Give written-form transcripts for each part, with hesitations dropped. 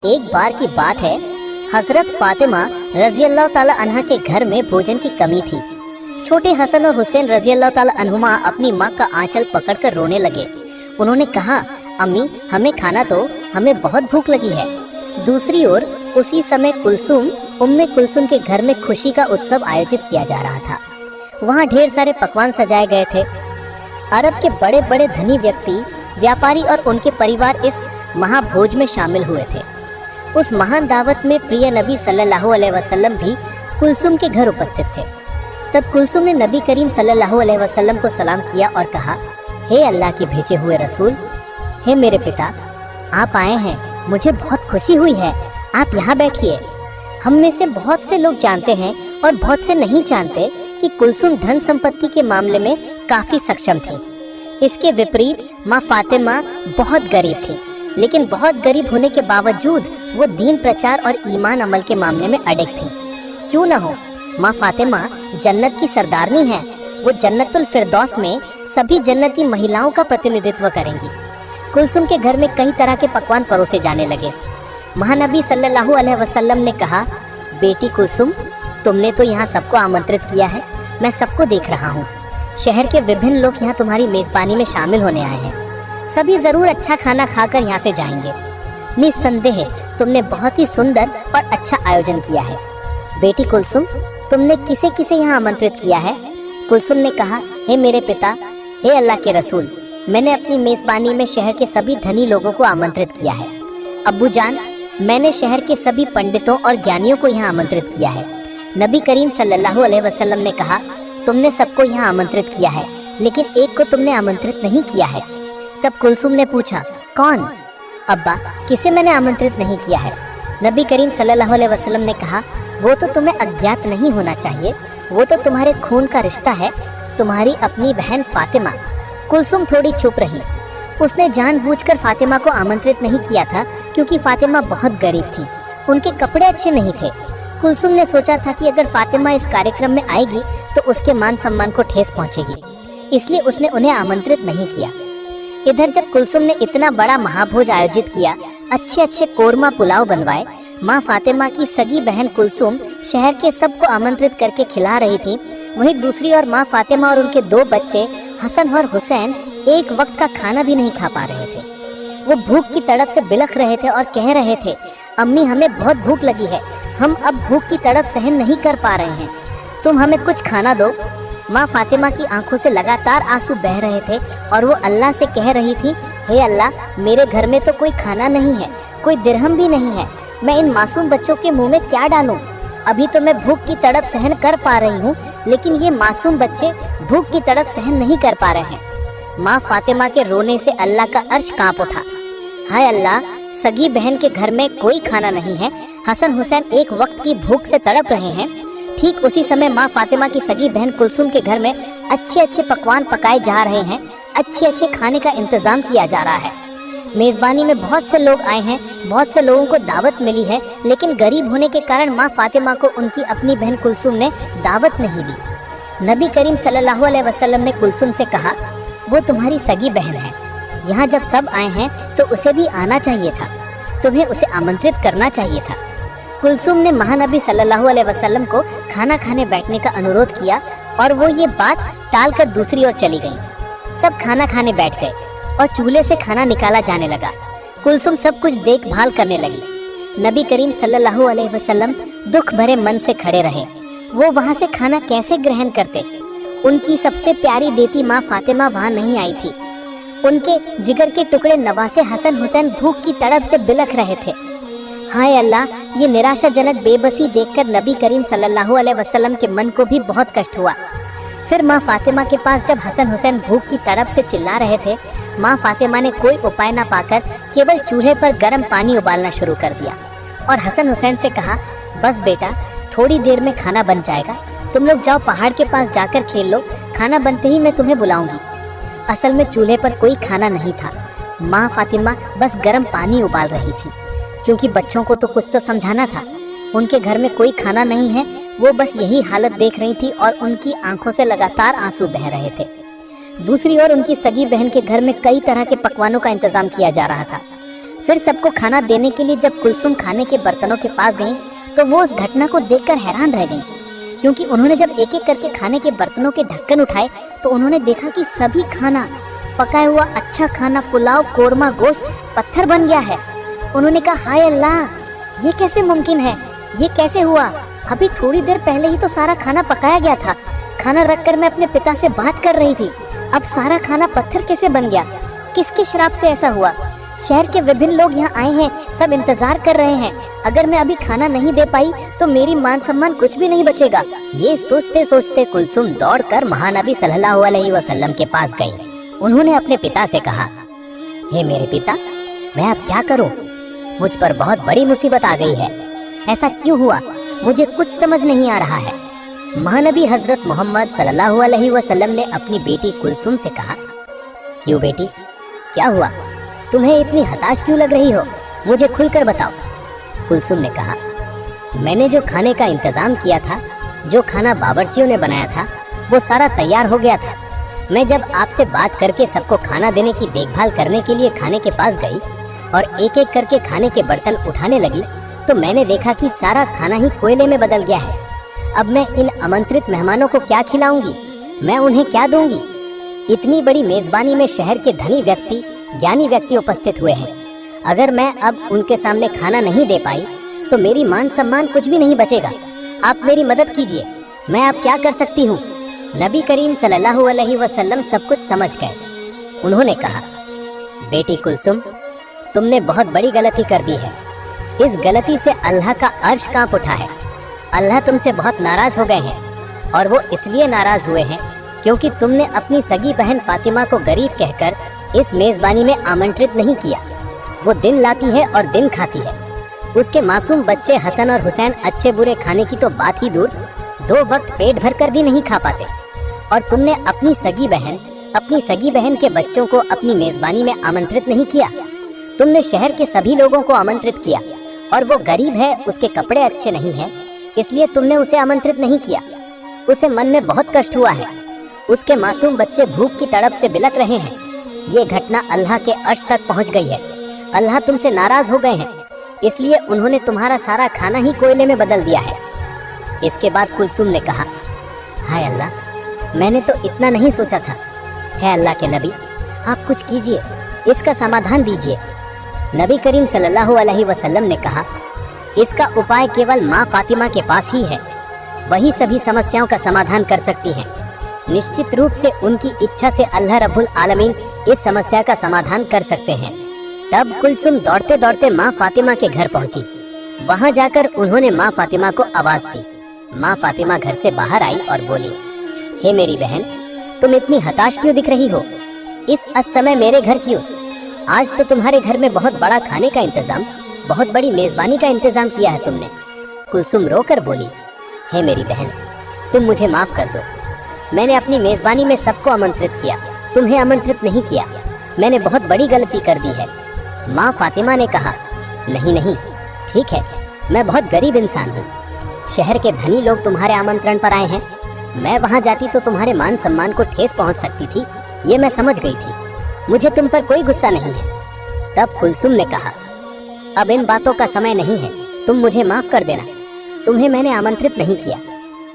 ایک بار کی بات ہے، حضرت فاطمہ رضی اللہ تعالیٰ عنہ کے گھر میں بھوجن کی کمی تھی۔ چھوٹے حسن اور حسین رضی اللہ تعالیٰ عنہما اپنی ماں کا آنچل پکڑ کر رونے لگے۔ انہوں نے کہا، امی ہمیں کھانا دو، ہمیں بہت بھوک لگی ہے۔ دوسری اور اسی سمے ام کلثوم کے گھر میں خوشی کا اتسو آیوجت کیا جا رہا تھا۔ وہاں ڈھیر سارے پکوان سجائے گئے تھے۔ عرب کے بڑے بڑے دھنی ویکتی، ویاپاری اور ان کے پریوار اس مہا بھوج میں شامل ہوئے تھے۔ اس مہان دعوت میں پریہ نبی صلی اللہ علیہ وسلم بھی کلثوم کے گھر اپستھت تھے۔ تب کلثوم نے نبی کریم صلی اللہ علیہ وسلم کو سلام کیا اور کہا، ہے اللہ کے بھیجے ہوئے رسول، ہے میرے پتا، آپ آئے ہیں، مجھے بہت خوشی ہوئی ہے، آپ یہاں بیٹھیے۔ ہم میں سے بہت سے لوگ جانتے ہیں اور بہت سے نہیں جانتے کہ کلثوم دھن سمپتی کے معاملے میں کافی سکشم تھی۔ اس کے وپریت ماں فاطمہ بہت غریب تھی، لیکن بہت غریب ہونے کے باوجود وہ دین پرچار اور ایمان عمل کے معاملے میں اڈگ تھی۔ کیوں نہ ہو، ماں فاطمہ جنت کی سردارنی ہے، وہ جنت الفردوس میں سبھی جنتی مہیلاؤں کا پرتندتو کریں گی۔ کلثوم کے گھر میں کئی طرح کے پکوان پروسے جانے لگے۔ مہانبی صلی اللہ علیہ وسلم نے کہا، بیٹی کلثوم، تم نے تو یہاں سب کو آمنترت کیا ہے، میں سب کو دیکھ رہا ہوں۔ شہر کے وبھن لوگ یہاں تمہاری میزبانی میں شامل ہونے آئے ہیں، سبھی ضرور اچھا کھانا کھا کر یہاں سے جائیں گے۔ نسندہ تم نے بہت ہی سندر اور اچھا آیوجن کیا ہے۔ بیٹی کلثوم، تم نے کسے کسے یہاں آمنترت کیا ہے؟ کلثوم نے کہا، ہے میرے پتا، ہے اللہ کے رسول، میں نے اپنی میزبانی میں شہر کے سبھی دھنی لوگوں کو آمنترت کیا ہے۔ ابو جان، میں نے شہر کے سبھی پنڈتوں اور گیانیوں کو یہاں آمنترت کیا ہے۔ نبی کریم صلی اللہ علیہ وسلم نے کہا، تم نے سب کو یہاں آمنترت کیا ہے، لیکن ایک کو تم نے آمنترت نہیں کیا ہے۔ تب کلثوم نے پوچھا، کون؟ ابا، کسے میں نے آمنترت نہیں کیا ہے؟ نبی کریم صلی اللہ علیہ وسلم نے کہا، وہ تو تمہیں اگیات نہیں ہونا چاہیے، وہ تو تمہارے خون کا رشتہ ہے، تمہاری اپنی بہن فاطمہ۔ کلثوم تھوڑی چپ رہی۔ اس نے جان بوجھ کر فاطمہ کو آمنترت نہیں کیا تھا، کیونکہ فاطمہ بہت غریب تھی، ان کے کپڑے اچھے نہیں تھے۔ کلثوم نے سوچا تھا کہ اگر فاطمہ اس کارکرم میں آئے گی تو اس کے مان سمان کو ٹھیس پہنچے گی، اس لیے اس نے انہیں آمنترت نہیں کیا۔ ادھر جب کلثوم نے اتنا بڑا مہابھوج آیوجت کیا، اچھے اچھے قورمہ پلاؤ بنوائے، ماں فاطمہ کی سگی بہن کلثوم شہر کے سب کو آمنترت کر کے کھلا رہی تھی، وہیں دوسری اور ماں فاطمہ اور ان کے دو بچے حسن اور حسین ایک وقت کا کھانا بھی نہیں کھا پا رہے تھے۔ وہ بھوک کی تڑپ سے بلکھ رہے تھے اور کہہ رہے تھے، امی ہمیں بہت بھوک لگی ہے، ہم اب بھوک کی تڑپ سہن نہیں کر پا رہے ہیں، تم ہمیں کچھ کھانا دو۔ ماں فاطمہ کی آنکھوں سے لگاتار آنسو بہہ رہے تھے اور وہ اللہ سے کہہ رہی تھی، ہے اللہ، میرے گھر میں تو کوئی کھانا نہیں ہے، کوئی درہم بھی نہیں ہے، میں ان معصوم بچوں کے منہ میں کیا ڈالوں؟ ابھی تو میں بھوک کی تڑپ سہن کر پا رہی ہوں، لیکن یہ معصوم بچے بھوک کی تڑپ سہن نہیں کر پا رہے ہیں۔ ماں فاطمہ کے رونے سے اللہ کا عرش کانپ اٹھا۔ ہائے اللہ، سگی بہن کے گھر میں کوئی کھانا نہیں ہے، حسن حسین ایک وقت کی بھوک سے تڑپ رہے ہیں۔ ٹھیک اسی سمے ماں فاطمہ کی سگی بہن کلثوم کے گھر میں اچھے اچھے پکوان پکائے جا رہے ہیں، اچھے اچھے کھانے کا انتظام کیا جا رہا ہے۔ میزبانی میں بہت سے لوگ آئے ہیں، بہت سے لوگوں کو دعوت ملی ہے، لیکن غریب ہونے کے کارن ماں فاطمہ کو ان کی اپنی بہن کلثوم نے دعوت نہیں دی۔ نبی کریم صلی اللہ علیہ وسلم نے کلثوم سے کہا، وہ تمہاری سگی بہن ہے، یہاں جب سب آئے ہیں تو اسے بھی آنا چاہیے تھا، تمہیں اسے آمنترت کرنا چاہیے تھا۔ کلثوم نے مہانبی صلی اللہ علیہ وسلم کو کھانا کھانے بیٹھنے کا انورودھ کیا اور وہ یہ بات ٹال کر دوسری اور چلی گئی۔ سب کھانا کھانے بیٹھ گئے اور چولہے سے کھانا نکالا جانے لگا۔ کلثوم سب کچھ دیکھ بھال کرنے لگی۔ نبی کریم صلی اللہ علیہ وسلم دکھ بھرے من سے کھڑے رہے، وہ وہاں سے کھانا کیسے گرہن کرتے؟ ان کی سب سے پیاری بیٹی ماں فاطمہ وہاں نہیں آئی تھی، ان کے جگر کے ٹکڑے نواسے حسن حسین بھوک کی تڑپ سے بلکھ رہے تھے۔ ہائے اللہ، یہ نراشا جنک بے بسی دیکھ کر نبی کریم صلی اللہ علیہ وسلم کے من کو بھی بہت کشٹ ہوا۔ پھر ماں فاطمہ کے پاس جب حسن حسین بھوک کی تڑپ سے چلا رہے تھے، ماں فاطمہ نے کوئی اپائے نہ پا کر کیول چولہے پر گرم پانی ابالنا شروع کر دیا اور حسن حسین سے کہا، بس بیٹا، تھوڑی دیر میں کھانا بن جائے گا، تم لوگ جاؤ پہاڑ کے پاس جا کر کھیل لو، کھانا بنتے ہی میں تمہیں بلاؤں گی۔ اصل میں چولہے پر کوئی کھانا نہیں تھا، ماں فاطمہ بس گرم پانی ابال رہی تھی، کیونکہ بچوں کو تو کچھ تو سمجھانا تھا۔ ان کے گھر میں کوئی کھانا نہیں ہے، وہ بس یہی حالت دیکھ رہی تھی اور ان کی آنکھوں سے لگاتار آنسو بہہ رہے تھے۔ دوسری اور ان کی سگی بہن کے گھر میں کئی طرح کے پکوانوں کا انتظام کیا جا رہا تھا۔ फिर सबको खाना देने के लिए जब कुलसुम खाने के बर्तनों के पास गईं, तो वो उस घटना को देखकर हैरान रह गईं, क्योंकि उन्होंने जब एक एक करके खाने के बर्तनों के ढक्कन उठाए तो उन्होंने देखा कि सभी खाना, पकाया हुआ अच्छा खाना, पुलाव, कोरमा, गोश्त पत्थर बन गया है। उन्होंने कहा, हाय अल्लाह, ये कैसे मुमकिन है? ये कैसे हुआ? अभी थोड़ी देर पहले ही तो सारा खाना पकाया गया था। खाना रखकर मैं अपने पिता से बात कर रही थी, अब सारा खाना पत्थर कैसे बन गया? किसके श्राप से ऐसा हुआ? शहर के विभिन्न लोग यहाँ आए हैं, सब इंतजार कर रहे हैं। अगर मैं अभी खाना नहीं दे पाई तो मेरी मान सम्मान कुछ भी नहीं बचेगा। ये सोचते सोचते कुलसुम दौड़कर महानबी सल्लल्लाहु अलैहि वसल्लम के पास गई। उन्होंने अपने पिता से कहा, हे मेरे पिता, मैं अब क्या करूं? मुझ पर बहुत बड़ी मुसीबत आ गई है। ऐसा क्यों हुआ? मुझे कुछ समझ नहीं आ रहा है। महानबी हजरत मोहम्मद सल्लल्लाहु अलैहि वसल्लम ने अपनी बेटी कुलसुम से कहा, क्यों बेटी, क्या हुआ? तुम्हें इतनी हताश क्यों लग रही हो? मुझे खुलकर बताओ। कुलसुम ने कहा, मैंने जो खाने का इंतजाम किया था, जो खाना बावर्चियों ने बनाया था, वो सारा तैयार हो गया था। मैं जब आपसे बात करके सबको खाना देने की देखभाल करने के लिए खाने के पास गई और एक एक करके खाने के बर्तन उठाने लगी तो मैंने देखा कि सारा खाना ही कोयले में बदल गया है। अब मैं इन आमंत्रित मेहमानों को क्या खिलाऊंगी? मैं उन्हें क्या दूंगी? इतनी बड़ी मेजबानी में शहर के धनी व्यक्ति, ज्ञानी व्यक्ति उपस्थित हुए हैं। अगर मैं अब उनके सामने खाना नहीं दे पाई तो मेरी मान सम्मान कुछ भी नहीं बचेगा। आप मेरी मदद कीजिए, मैं अब क्या कर सकती हूँ? नबी करीम सल्लल्लाहु अलैहि वसल्लम सब कुछ समझ गए। उन्होंने कहा, बेटी कुलसुम, तुमने बहुत बड़ी गलती कर दी है। इस गलती से अल्लाह का अर्श कांप उठा है। अल्लाह तुमसे बहुत नाराज हो गए हैं और वो इसलिए नाराज हुए हैं क्योंकि तुमने अपनी सगी बहन फातिमा को गरीब कहकर इस मेजबानी में आमंत्रित नहीं किया। वो दिन लाती है और दिन खाती है। उसके मासूम बच्चे हसन और हुसैन अच्छे बुरे खाने की तो बात ही दूर, 2 वक्त पेट भरकर भी नहीं खा पाते। और तुमने अपनी सगी बहन के बच्चों को अपनी मेजबानी में आमंत्रित नहीं किया। तुमने शहर के सभी लोगों को आमंत्रित किया और वो गरीब है, उसके कपड़े अच्छे नहीं हैं, इसलिए तुमने उसे आमंत्रित नहीं किया। उसे मन में बहुत कष्ट हुआ है। उसके मासूम बच्चे भूख की तड़प से बिलक रहे हैं। ये घटना अल्लाह के अर्श तक पहुंच गई है। अल्लाह तुमसे नाराज हो गए हैं, इसलिए उन्होंने तुम्हारा सारा खाना ही कोयले में बदल दिया है। इसके बाद कुलसुम ने कहा, हाय अल्लाह, मैंने तो इतना नहीं सोचा था। है अल्लाह के नबी, आप कुछ कीजिए, इसका समाधान दीजिए। नबी करीम सल्लल्लाहु अलैहि वसल्लम ने कहा, इसका उपाय केवल माँ फातिमा के पास ही है। वही सभी समस्याओं का समाधान कर सकती हैं। निश्चित रूप से उनकी इच्छा से अल्लाह रब्बुल आलमीन इस समस्या का समाधान कर सकते हैं। तब कुलसुम दौड़ते दौड़ते माँ फातिमा के घर पहुंची। वहां जाकर उन्होंने माँ फातिमा को आवाज दी। माँ फातिमा घर से बाहर आई और बोली, हे मेरी बहन, तुम इतनी हताश क्यों दिख रही हो? इस असमय मेरे घर क्यों? आज तो तुम्हारे घर में बहुत बड़ा खाने का इंतजाम, बहुत बड़ी मेजबानी का इंतजाम किया है तुमने। कुलसुम रोकर बोली, हे मेरी बहन, तुम मुझे माफ कर दो। मैंने अपनी मेजबानी में सबको आमंत्रित किया, तुम्हें आमंत्रित नहीं किया। मैंने बहुत बड़ी गलती कर दी है। माँ फातिमा ने कहा, नहीं, ठीक है, मैं बहुत गरीब इंसान हूँ। शहर के धनी लोग तुम्हारे आमंत्रण पर आए हैं। मैं वहाँ जाती तो तुम्हारे मान सम्मान को ठेस पहुँच सकती थी, ये मैं समझ गई थी। मुझे तुम पर कोई गुस्सा नहीं है। तब कुलसुम ने कहा, अब इन बातों का समय नहीं है, तुम मुझे माफ कर देना। तुम्हें मैंने आमंत्रित नहीं किया।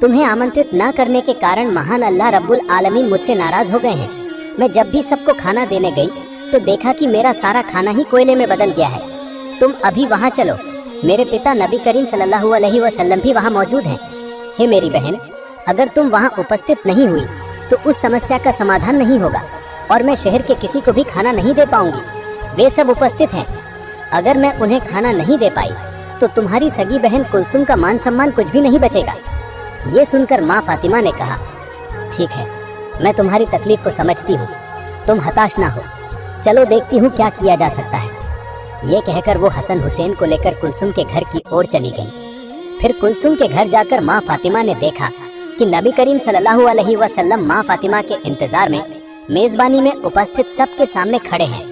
तुम्हें आमंत्रित न करने के कारण महान अल्लाह रब्बुल आलमीन मुझसे नाराज हो गए हैं। मैं जब भी सबको खाना देने गई तो देखा कि मेरा सारा खाना ही कोयले में बदल गया है। तुम अभी वहाँ चलो, मेरे पिता नबी करीम सल्लल्लाहु अलैहि वसल्लम भी वहाँ मौजूद हैं। हे मेरी बहन, अगर तुम वहाँ उपस्थित नहीं हुई तो उस समस्या का समाधान नहीं होगा और मैं शहर के किसी को भी खाना नहीं दे पाऊंगी। वे सब उपस्थित हैं। अगर मैं उन्हें खाना नहीं दे पाई तो तुम्हारी सगी बहन कुलसुम का मान सम्मान कुछ भी नहीं बचेगा। ये सुनकर माँ फातिमा ने कहा, ठीक है, मैं तुम्हारी तकलीफ को समझती हूँ, तुम हताश ना हो, चलो देखती हूँ क्या किया जा सकता है। ये कहकर वो हसन हुसैन को लेकर कुलसुम के घर की ओर चली गई। फिर कुलसुम के घर जाकर माँ फातिमा ने देखा कि नबी करीम सल्लल्लाहु अलैहि वसल्लम माँ फातिमा के इंतजार में मेजबानी में उपस्थित सबके सामने खड़े हैं।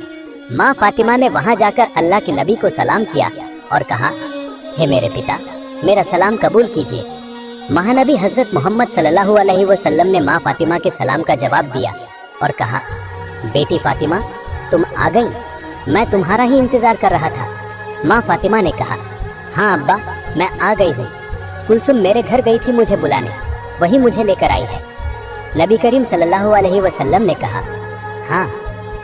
माँ फातिमा ने वहां जाकर अल्लाह के नबी को सलाम किया और कहा, हे मेरे पिता, मेरा सलाम कबूल कीजिए। महानबी हजरत मोहम्मद सल्लल्लाहु अलैहि वसल्लम ने माँ फातिमा के सलाम का जवाब दिया और कहा, बेटी फातिमा, तुम आ गई। मैं तुम्हारा ही इंतजार कर रहा था। माँ फातिमा ने कहा, हाँ अब्बा, मैं आ गई हूँ। कुलसुम मेरे घर गई थी मुझे बुलाने, वही मुझे लेकर आई है। नबी करीम सल्लल्लाहु अलैहि वसल्लम ने कहा, हाँ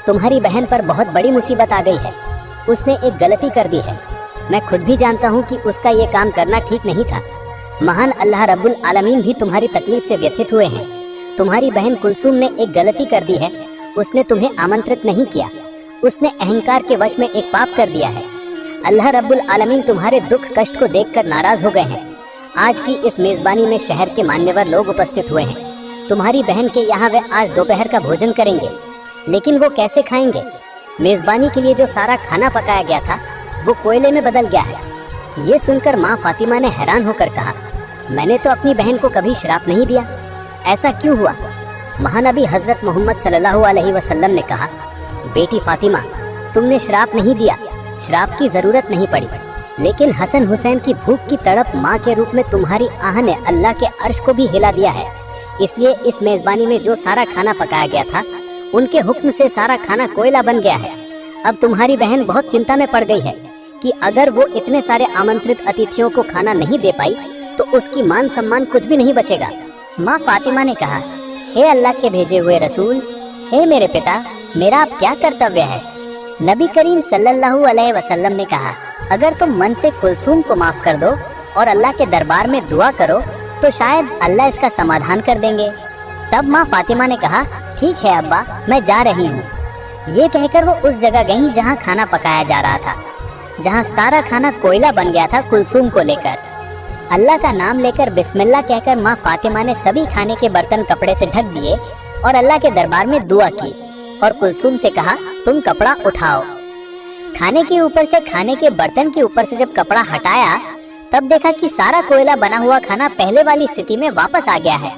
तुम्हारी बहन पर बहुत बड़ी मुसीबत आ गई है। उसने एक गलती कर दी है। मैं खुद भी जानता हूँ कि उसका ये काम करना ठीक नहीं था। महान अल्लाह रब्बुल आलमीन भी तुम्हारी तकलीफ से व्यथित हुए हैं। तुम्हारी बहन कुलसुम ने एक गलती कर दी है। उसने तुम्हें आमंत्रित नहीं किया। उसने अहंकार के वश में एक पाप कर दिया है। अल्लाह रब्बुल आलमीन तुम्हारे दुख कष्ट को देखकर नाराज हो गए हैं। आज की इस मेज़बानी में शहर के मान्यवर लोग उपस्थित हुए हैं। तुम्हारी बहन के यहाँ वे आज दोपहर का भोजन करेंगे, लेकिन वो कैसे खाएंगे? मेज़बानी के लिए जो सारा खाना पकाया गया था वो कोयले में बदल गया है। ये सुनकर माँ फातिमा ने हैरान होकर कहा, मैंने तो अपनी बहन को कभी श्राप नहीं दिया, ऐसा क्यों हुआ? महानबी हजरत मोहम्मद सल्लल्लाहु अलैहि वसल्लम ने कहा, बेटी फातिमा, तुमने श्राप नहीं दिया, श्राप की जरूरत नहीं पड़ी, लेकिन हसन हुसैन की भूख की तड़प माँ के रूप में तुम्हारी आह ने अल्लाह के अर्श को भी हिला दिया है। इसलिए इस मेज़बानी में जो सारा खाना पकाया गया था, उनके हुक्म से सारा खाना कोयला बन गया है। अब तुम्हारी बहन बहुत चिंता में पड़ गई है कि अगर वो इतने सारे आमंत्रित अतिथियों को खाना नहीं दे पाई तो उसकी मान सम्मान कुछ भी नहीं बचेगा। माँ फातिमा ने कहा, हे अल्लाह के भेजे हुए रसूल, हे मेरे पिता, मेरा अब क्या कर्तव्य है? नबी करीम सल्लल्लाहु अलैहि वसल्लम ने कहा, अगर तुम मन से कुलसूम को माफ कर दो और अल्लाह के दरबार में दुआ करो तो शायद अल्लाह इसका समाधान कर देंगे। तब माँ फातिमा ने कहा, ठीक है अब्बा, मैं जा रही हूँ। ये कहकर वो उस जगह गईं जहाँ खाना पकाया जा रहा था, जहाँ सारा खाना कोयला बन गया था कुलसूम को लेकर। अल्लाह का नाम लेकर बिस्मिल्लाह कहकर माँ फातिमा ने सभी खाने के बर्तन कपड़े से ढक दिए और अल्लाह के दरबार में दुआ की और कुलसूम से कहा, तुम कपड़ा उठाओ। खाने के ऊपर से खाने के बर्तन के ऊपर से जब कपड़ा हटाया तब देखा कि सारा कोयला बना हुआ खाना पहले वाली स्थिति में वापस आ गया है।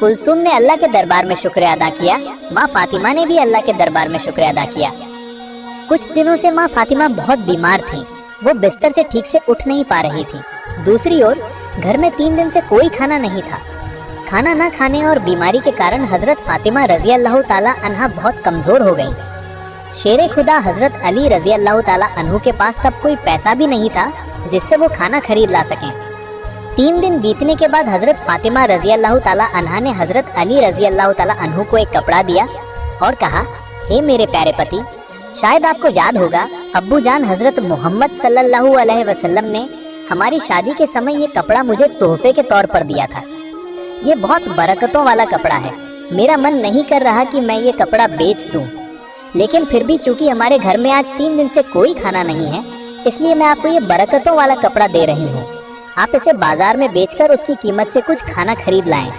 कुलसूम ने अल्लाह के दरबार में शुक्रिया अदा किया। माँ फातिमा ने भी अल्लाह के दरबार में शुक्रिया अदा किया। कुछ दिनों से माँ फातिमा बहुत बीमार थी। वो बिस्तर से ठीक से उठ नहीं पा रही थी। दूसरी ओर घर में 3 दिन से कोई खाना नहीं था। खाना न खाने और बीमारी के कारण हजरत फातिमा रजी अल्लाह ताला अन्हा बहुत कमजोर हो गई। शेरे खुदा हजरत अली रजी अल्लाह ताला अन्हु के पास तब कोई पैसा भी नहीं था जिससे वो खाना खरीद ला सकें। 3 दिन बीतने के बाद हजरत फातिमा रजी अल्लाह ताला अन्हा ने हजरत अली रजी अल्लाह ताला अन्हु को एक कपड़ा दिया और कहा, हे मेरे प्यारे पति, शायद आपको याद होगा अब्बू जान हजरत मोहम्मद सल्लल्लाहु अलैहि वसल्लम ने हमारी शादी के समय ये कपड़ा मुझे तोहफे के तौर पर दिया था। ये बहुत बरकतों वाला कपड़ा है। मेरा मन नहीं कर रहा कि मैं ये कपड़ा बेच दूं, लेकिन फिर भी चूंकि हमारे घर में आज 3 दिन से कोई खाना नहीं है, इसलिए मैं आपको ये बरकतों वाला कपड़ा दे रही हूँ। आप इसे बाजार में बेचकर उसकी कीमत से कुछ खाना खरीद लाएं।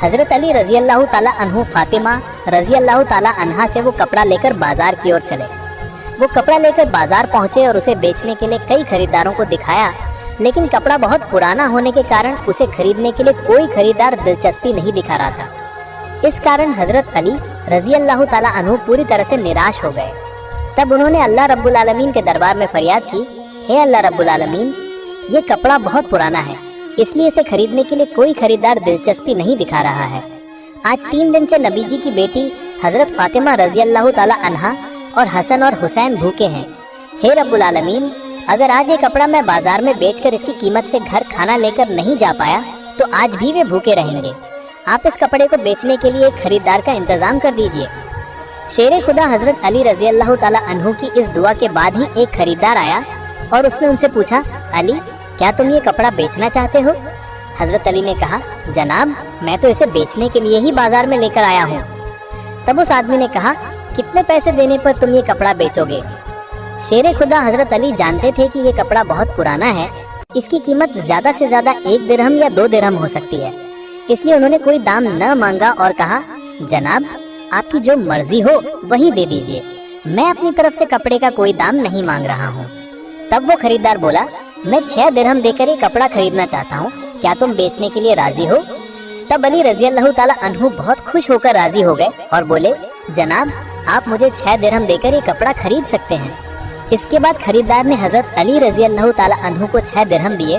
हजरत अली रजी अल्लाह ताला अन्हु फातिमा रजी अल्लाह ताला अन्हा से वो कपड़ा लेकर बाजार की ओर चले। वो कपड़ा लेकर बाजार पहुँचे और उसे बेचने के लिए कई खरीदारों को दिखाया, लेकिन कपड़ा बहुत पुराना होने के कारण उसे खरीदने के लिए कोई खरीदार दिलचस्पी नहीं दिखा रहा था। इस कारण हजरत अली रजी अल्लाह ताला अन्हु पूरी तरह से निराश हो गए। तब उन्होंने अल्लाह रब्बुल आलमीन के दरबार में फरियाद की, हे अल्लाह रब्बुल आलमीन, ये कपड़ा बहुत पुराना है, इसलिए इसे खरीदने के लिए कोई खरीदार दिलचस्पी नहीं दिखा रहा है। आज 3 दिन से नबी जी की बेटी हजरत फातिमा रजी अल्लाह ताला अन्हा और हसन और हुसैन भूखे हैं। हे रब्बुल आलमीन, अगर आज ये कपड़ा मैं बाजार में बेचकर इसकी कीमत से घर खाना लेकर नहीं जा पाया तो आज भी वे भूखे रहेंगे। आप इस कपड़े को बेचने के लिए एक खरीदार का इंतजाम कर दीजिए। शेरे खुदा हजरत अली रजी अल्लाह ताला अन्हु की इस दुआ के बाद ही एक खरीदार आया और उसने उनसे पूछा, अली, क्या तुम ये कपड़ा बेचना चाहते हो? हजरत अली ने कहा, जनाब, मैं तो इसे बेचने के लिए ही बाजार में लेकर आया हूँ। तब उस आदमी ने कहा, कितने पैसे देने पर तुम ये कपड़ा बेचोगे? शेरे खुदा हजरत अली जानते थे कि ये कपड़ा बहुत पुराना है, इसकी कीमत ज्यादा से ज्यादा 1 दिरहम या 2 दिरहम हो सकती है। इसलिए उन्होंने कोई दाम न मांगा और कहा, जनाब, आपकी जो मर्जी हो वही दे दीजिए, मैं अपनी तरफ से कपड़े का कोई दाम नहीं मांग रहा हूँ। तब वो खरीदार बोला, मैं 6 दिरहम देकर ये कपड़ा खरीदना चाहता हूँ, क्या तुम बेचने के लिए राजी हो? तब अली रजी अल्लाह ताला अन्हु बहुत खुश होकर राजी हो गए और बोले, जनाब, आप मुझे 6 दिरहम देकर ये कपड़ा खरीद सकते हैं। इसके बाद खरीदार ने हजरत अली रजी अल्लाह ताला अन्हु को 6 दिरहम दिए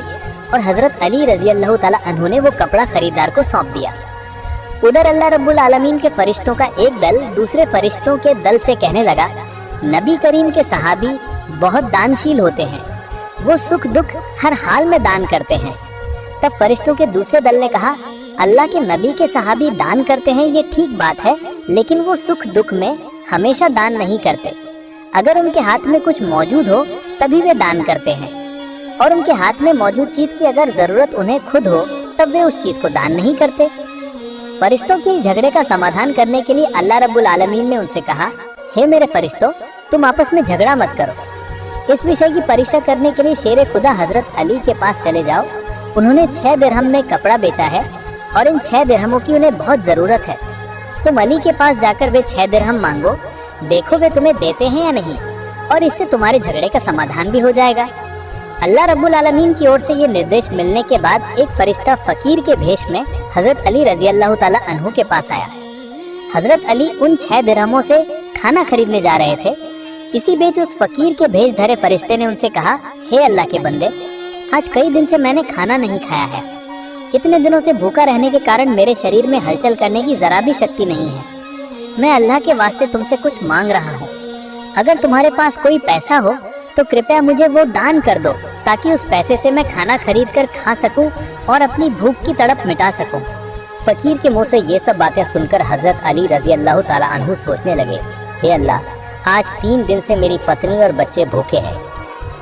और हजरत अली रजी अल्लाह ताला अन्हु ने वो कपड़ा खरीदार को सौंप दिया। उधर अल्लाह रब्बुल आलमीन के फरिश्तों का एक दल दूसरे फरिश्तों के दल से कहने लगा, नबी करीम के सहाबी बहुत दानशील होते हैं, वो सुख दुख हर हाल में दान करते हैं। तब फरिश्तों के दूसरे दल ने कहा, अल्लाह के नबी के सहाबी दान करते हैं ये ठीक बात है, लेकिन वो सुख दुख में हमेशा दान नहीं करते। अगर उनके हाथ में कुछ मौजूद हो तभी वे दान करते हैं, और उनके हाथ में मौजूद चीज की अगर जरूरत उन्हें खुद हो तब वे उस चीज को दान नहीं करते। फरिश्तों के झगड़े का समाधान करने के लिए अल्लाह रब्बुल आलमीन ने उनसे कहा, हे मेरे फरिश्तों, तुम आपस में झगड़ा मत करो। इस विषय की परीक्षा करने के लिए शेर खुदा हजरत अली के पास चले जाओ। उन्होंने 6 दिरहम में कपड़ा बेचा है और इन 6 दिरहमों की उन्हें बहुत जरूरत है। तुम अली के पास जाकर वे 6 दिरहम मांगो, देखो वे तुम्हें देते हैं या नहीं, और इससे तुम्हारे झगड़े का समाधान भी हो जाएगा। अल्लाह रब्बुल आलमीन की ओर से ये निर्देश मिलने के बाद एक फरिश्ता फकीर के भेष में हजरत अली रजी अल्लाह ताला अन्हु के पास आया। हजरत अली उन 6 दिरहमों से खाना खरीदने जा रहे थे। इसी बीच उस फकीर के भेष धरे फरिश्ते ने उनसे कहा, हे अल्लाह के बंदे, आज कई दिन से मैंने खाना नहीं खाया है। इतने दिनों से भूखा रहने के कारण मेरे शरीर में हलचल करने की जरा भी शक्ति नहीं है। मैं अल्लाह के वास्ते तुमसे कुछ मांग रहा हूँ। अगर तुम्हारे पास कोई पैसा हो तो कृपया मुझे वो दान कर दो, ताकि उस पैसे से मैं खाना खरीद कर खा सकूं और अपनी भूख की तड़प मिटा सकूं। फकीर के मुंह से ये सब बातें सुनकर हजरत अली रजी अल्लाह ताला अन्हु सोचने लगे, हे अल्लाह, आज 3 दिन से मेरी पत्नी और बच्चे भूखे हैं।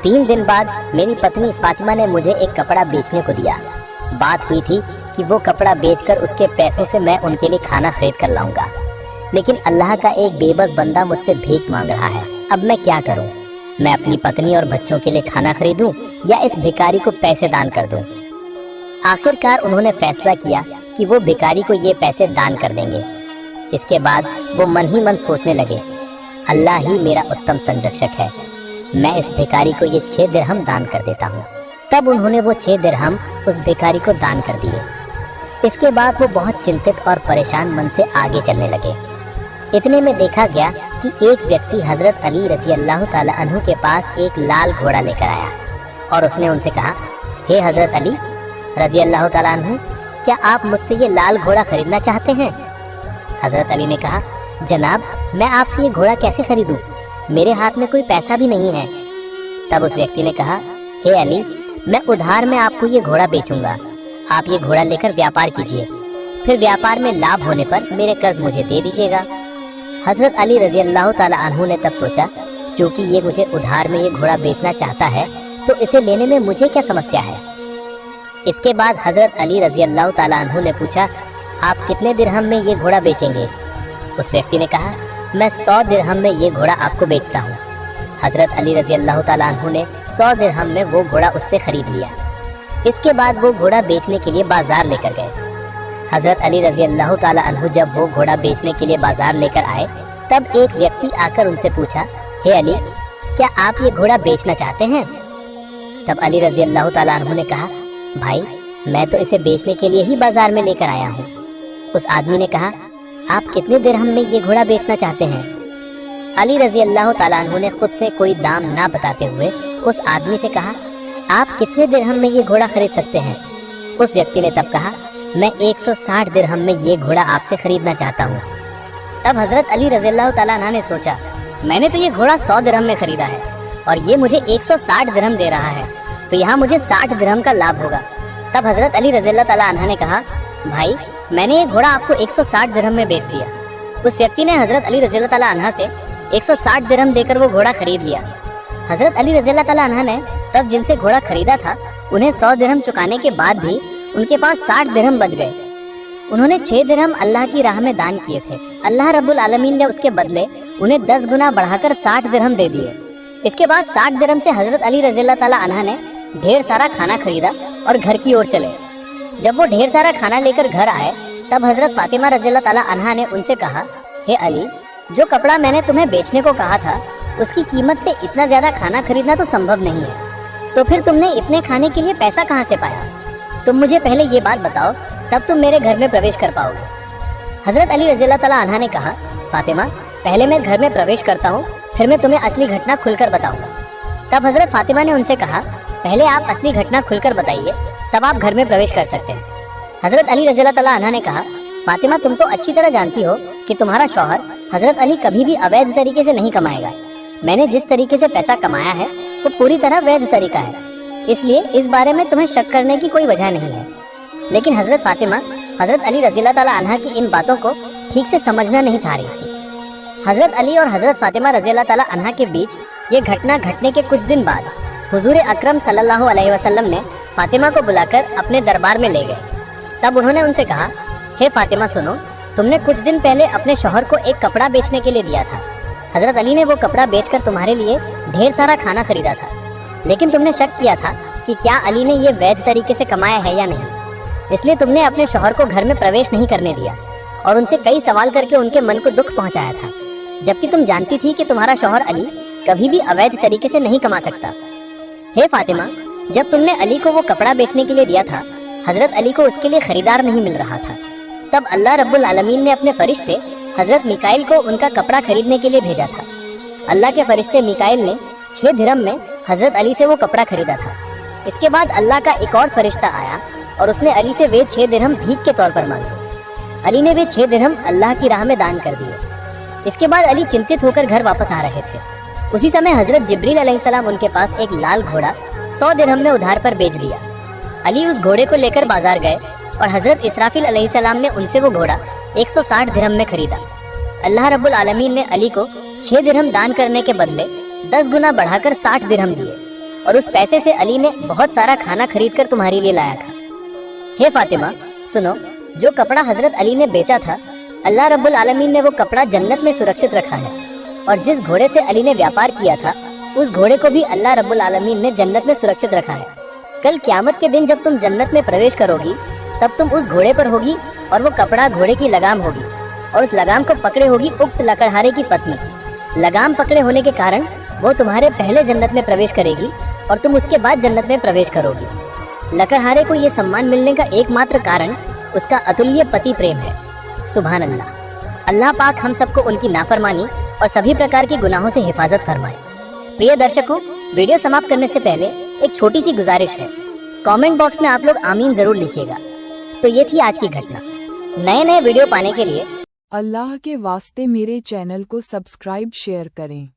3 दिन बाद मेरी पत्नी फातिमा ने मुझे एक कपड़ा बेचने को दिया। बात हुई थी कि वो कपड़ा बेचकर उसके पैसों से मैं उनके लिए खाना खरीद कर लाऊंगा, लेकिन अल्लाह का एक बेबस बंदा मुझसे भीख मांग रहा है। अब मैं क्या करूं? मैं अपनी पत्नी और बच्चों के लिए खाना खरीदूं या इस भिखारी को पैसे दान कर दूं? आखिरकार उन्होंने फैसला किया कि वो भिखारी को ये पैसे दान कर देंगे। इसके बाद वो मन ही मन सोचने लगे, अल्लाह ही मेरा उत्तम संरक्षक है, मैं इस भिखारी को ये 6 दिरहम दान कर देता हूँ। तब उन्होंने वो 6 दिरहम उस भिखारी को दान कर दिए। इसके बाद वो बहुत चिंतित और परेशान मन से आगे चलने लगे। इतने में देखा गया कि एक व्यक्ति हजरत अली रजी अल्लाह ताला अन्हु के पास एक लाल घोड़ा लेकर आया और उसने उनसे कहा, हे हजरत अली रजी अल्लाह ताला अन्हु, क्या आप मुझसे ये लाल घोड़ा खरीदना चाहते हैं? हजरत अली ने कहा, जनाब, मैं आपसे ये घोड़ा कैसे खरीदूं? मेरे हाथ में कोई पैसा भी नहीं है। तब उस व्यक्ति ने कहा, हे अली, मैं उधार में आपको ये घोड़ा बेचूंगा। आप ये घोड़ा लेकर व्यापार कीजिए, फिर व्यापार में लाभ होने पर मेरे कर्ज मुझे दे दीजिएगा। हजरत अली रजी अल्लाह ताला अन्हु ने तब सोचा, चूंकि ये मुझे उधार में ये घोड़ा बेचना चाहता है तो इसे लेने में मुझे क्या समस्या है। इसके बाद हजरत अली रजी अल्लाह ताला अन्हु ने पूछा, आप कितने दिरहम में ये घोड़ा बेचेंगे? उस व्यक्ति ने कहा, मैं 100 दिरहम में ये घोड़ा आपको बेचता हूँ। हजरत अली रजी अल्लाह ताला अन्हु ने 100 दिरहम में वो घोड़ा उससे खरीद लिया। इसके बाद वो घोड़ा बेचने के लिए बाजार लेकर गए। हजरत अली रजी अल्लाह ताला अन्हु जब वो घोड़ा बेचने के लिए बाजार लेकर आए तब एक व्यक्ति आकर उनसे पूछा, हे अली, क्या आप ये घोड़ा बेचना चाहते हैं? तब अली रजी अल्लाह ताला अन्हु ने कहा, भाई, मैं तो इसे बेचने के लिए ही बाजार में लेकर आया हूँ। उस आदमी ने कहा, आप कितने दिरहम में ये घोड़ा बेचना चाहते हैं? अली रजी अल्लाह ताला अन्हु ने खुद से कोई दाम ना बताते हुए उस आदमी से कहा, आप कितने दिरहम में ये घोड़ा खरीद सकते हैं? उस व्यक्ति ने तब कहा, मैं 160 दिरहम में ये घोड़ा आपसे खरीदना चाहता हूँ। तब हजरत अली रजी अल्लाह ताला अन्हु ने सोचा, मैंने तो ये घोड़ा 100 दिरहम में खरीदा है और ये मुझे 160 दिरहम दे रहा है, तो यहाँ मुझे 60 दिरहम का लाभ होगा। तब हजरत अली रजी अल्लाह ताला अन्हु ने कहा, भाई, मैंने ये घोड़ा आपको 160 दिरहम में बेच दिया। उस व्यक्ति ने हजरत अली रजी अल्लाह ताला अन्हु से 160 दिरहम देकर वो घोड़ा खरीद लिया। हजरत अली रजी अल्लाह ताला अन्हु ने तब जिनसे घोड़ा खरीदा था उन्हें 100 दिरहम चुकाने के बाद भी उनके पास 60 दिरहम बच गए। उन्होंने 6 दिरहम अल्लाह की राह में दान किए थे। अल्लाह रब्बुल आलमीन ने उसके बदले उन्हें 10 गुना बढ़ाकर 60 दिरहम दे दिए। इसके बाद 60 दिरहम से हजरत अली रजी अल्लाह ताला अन्हु ने ढेर सारा खाना खरीदा और घर की ओर चले। जब वो ढेर सारा खाना लेकर घर आए तब हजरत फातिमा रजी अल्लाह ताला अन्हा ने उनसे कहा, हे अली, जो कपड़ा मैंने तुम्हें बेचने को कहा था उसकी कीमत से इतना ज्यादा खाना खरीदना तो संभव नहीं है, तो फिर तुमने इतने खाने के लिए पैसा कहाँ से पाया? तुम मुझे पहले ये बात बताओ, तब तुम मेरे घर में प्रवेश कर पाओगे। हजरत अली रजी अल्लाह ताला अन्हा ने कहा, फातिमा, पहले मैं घर में प्रवेश करता हूँ, फिर मैं तुम्हें असली घटना खुलकर बताऊंगा। तब हजरत फातिमा ने उनसे कहा, पहले आप असली घटना खुलकर बताइए, तब आप घर में प्रवेश कर सकते हैं। हजरत अली रजी अल्लाह ताला अन्हा ने कहा, फातिमा, तुम तो अच्छी तरह जानती हो कि तुम्हारा शौहर हजरत अली कभी भी अवैध तरीके से नहीं कमाएगा। मैंने जिस तरीके से पैसा कमाया है वो पूरी तरह वैध तरीका है, इसलिए इस बारे में तुम्हें शक करने की कोई वजह नहीं है। लेकिन हजरत फातिमा हजरत अली रज़ियल्लाहु ताला अन्हा की इन बातों को ठीक से समझना नहीं चाह रही थी। हजरत अली और हजरत फातिमा रज़ियल्लाहु ताला अन्हा के बीच ये घटना घटने के कुछ दिन बाद हुजूर अकरम सल्लल्लाहु अलैहि वसल्लम ने फातिमा को बुलाकर अपने दरबार में ले गए। तब उन्होंने उनसे कहा, हे फातिमा सुनो, तुमने कुछ दिन पहले अपने शौहर को एक कपड़ा बेचने के लिए दिया था। हजरत अली ने वो कपड़ा बेचकर तुम्हारे लिए ढेर सारा खाना खरीदा था, लेकिन तुमने शक किया था कि क्या अली ने ये वैध तरीके से कमाया है या नहीं, इसलिए तुमने अपने शौहर को घर में प्रवेश नहीं करने दिया और उनसे कई सवाल करके उनके मन को दुख पहुंचाया था, जबकि तुम जानती थी कि तुम्हारा शौहर अली कभी भी अवैध तरीके से नहीं कमा सकता। हे फातिमा, जब तुमने अली को वो कपड़ा बेचने के लिए दिया था, हजरत अली को उसके लिए खरीदार नहीं मिल रहा था। तब अल्लाह रब्बुल आलमीन ने अपने फरिश्ते हजरत मिकाइल को उनका कपड़ा खरीदने के लिए भेजा था। अल्लाह के फरिश्ते मिकाइल ने 6 दिरहम में हजरत अली से वो कपड़ा खरीदा था। इसके बाद अल्लाह का एक और फरिश्ता आया और उसने अली से वे 6 दिरहम भीख के तौर पर मांगे। अली ने वे 6 दिरहम अल्लाह की राह में दान कर दिए। इसके बाद अली चिंतित होकर घर वापस आ रहे थे। उसी समय हजरत जिब्रील अलैहिस्सलाम उनके पास एक लाल घोड़ा 100 दिरहम में उधार पर बेच दिया। अली उस घोड़े को लेकर बाजार गए और हजरत इसराफिल अलैहिस्सलाम ने उनसे वो घोड़ा 160 दिरहम में खरीदा। अल्लाह रब्बुल आलमीन ने अली को 6 दिरहम दान करने के बदले 10 गुना बढ़ाकर 60 दिरहम दिए और उस पैसे से अली ने बहुत सारा खाना खरीद कर तुम्हारे लिए लाया था। हे फातिमा सुनो, जो कपड़ा हजरत अली ने बेचा था, अल्लाह रब्बुल आलमीन ने वो कपड़ा जन्नत में सुरक्षित रखा है, और जिस घोड़े से अली ने व्यापार किया था उस घोड़े को भी अल्लाह रब्बुल आलमीन ने जन्नत में सुरक्षित रखा है। कल क़यामत के दिन जब तुम जन्नत में प्रवेश करोगी तब तुम उस घोड़े पर होगी और वो कपड़ा घोड़े की लगाम होगी और उस लगाम को पकड़े होगी उक्त लकड़हारे की पत्नी। लगाम पकड़े होने के कारण वो तुम्हारे पहले जन्नत में प्रवेश करेगी और तुम उसके बाद जन्नत में प्रवेश करोगी। लकड़हारे को ये सम्मान मिलने का एकमात्र कारण उसका अतुल्य पति प्रेम है। सुभान अल्लाह। अल्लाह पाक हम सबको उनकी नाफरमानी और सभी प्रकार की गुनाहों से हिफाजत फरमाए। प्रिय दर्शकों, वीडियो समाप्त करने से पहले एक छोटी सी गुजारिश है, कमेंट बॉक्स में आप लोग आमीन जरूर लिखिएगा। तो ये थी आज की घटना। नए वीडियो पाने के लिए अल्लाह के वास्ते मेरे चैनल को सब्सक्राइब शेयर करें।